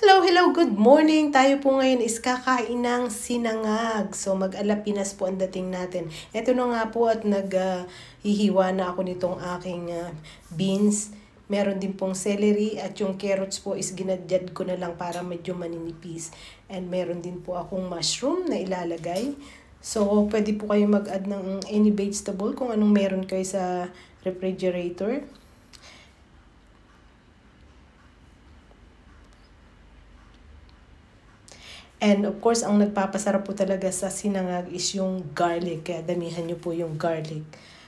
Hello, hello, good morning! Tayo po ngayon is kakain ng sinangag. So, mag-Alapinas po ang dating natin. Ito na nga po at naghihiwa na ako nitong aking beans. Meron din pong celery at yung carrots po is ginadyad ko na lang para medyo maninipis. And meron din po akong mushroom na ilalagay. So, pwede po kayo mag-add ng any vegetable kung anong meron kayo sa refrigerator. And of course, ang nagpapasarap po talaga sa sinangag is yung garlic. Kaya damihan nyo po yung garlic.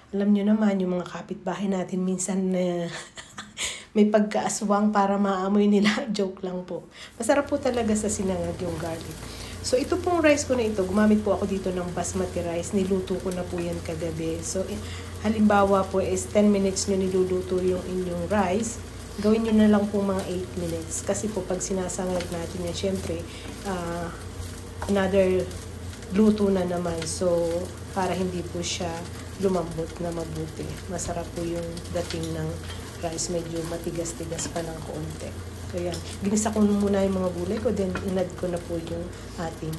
Alam nyo naman, yung mga kapitbahay natin minsan may pagkaaswang para maamoy nila. Joke lang po. Masarap po talaga sa sinangag yung garlic. So ito pong rice ko na ito, gumamit po ako dito ng basmati rice. Niluto ko na po yan kagabi. So halimbawa po is 10 minutes nyo niluluto yung inyong rice. Gawin nyo na lang po mga 8 minutes. Kasi po pag sinasangag natin yan, syempre, another luto na naman. So, para hindi po siya lumambot na mabuti. Masarap po yung dating ng rice. Medyo matigas-tigas pa ng kaunti. So, yan. Ginisa ko muna yung mga gulay ko. Then, inad ko na po yung ating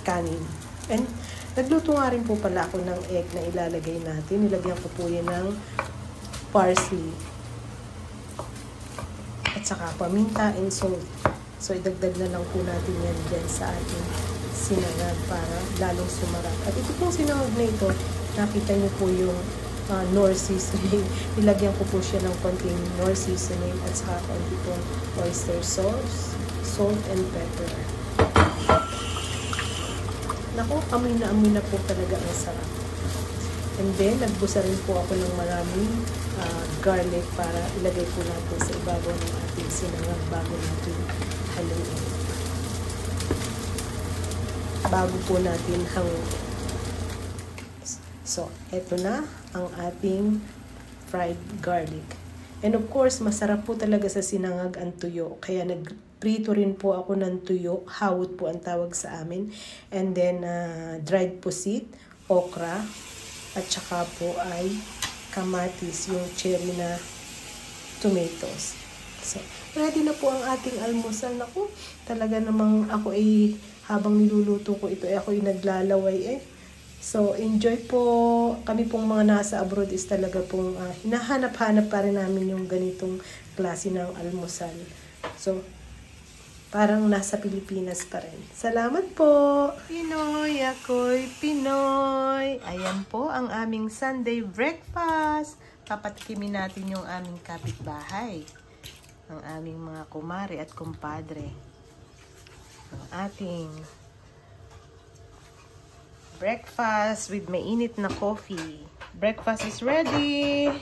kanin. And, nagluto nga rin po pala ako ng egg na ilalagay natin. Nilagyan ko po yan ng parsley at saka paminta and salt. So, idagdag na lang po natin yan dyan sa ating sinangag para lalong sumarap. At ito pong sinangag na ito, nakita niyo po yung Knorr seasoning. Nilagyan ko po siya ng konting Knorr seasoning at saka konti pong oyster sauce, salt and pepper. Naku, amoy na po talaga ang sarap. And then, nagbusa rin po ako ng maraming garlic para ilagay po natin sa ibabaw ng ating sinangag bago natin haluin. Bago po natin hanguin. So, eto na ang ating fried garlic. And of course, masarap po talaga sa sinangag ang tuyo. Kaya nagprito rin po ako ng tuyo. Hawot po ang tawag sa amin. And then, dried pusit, okra, at saka po ay kamatis, yung cherry na tomatoes. So, ready na po ang ating almusal. Naku, talaga namang ako ay habang niluluto ko ito, ako ay naglalaway So, enjoy po. Kami pong mga nasa abroad is talaga pong hinahanap-hanap pa rin namin yung ganitong klase ng almusal. So, parang nasa Pilipinas pa rin. Salamat po! Pinoy, ako'y Pinoy! Ayan po ang aming Sunday breakfast. Papatikimin natin yung aming kapitbahay. Ang aming mga kumare at kumpadre. Ang ating breakfast with mainit na coffee. Breakfast is ready!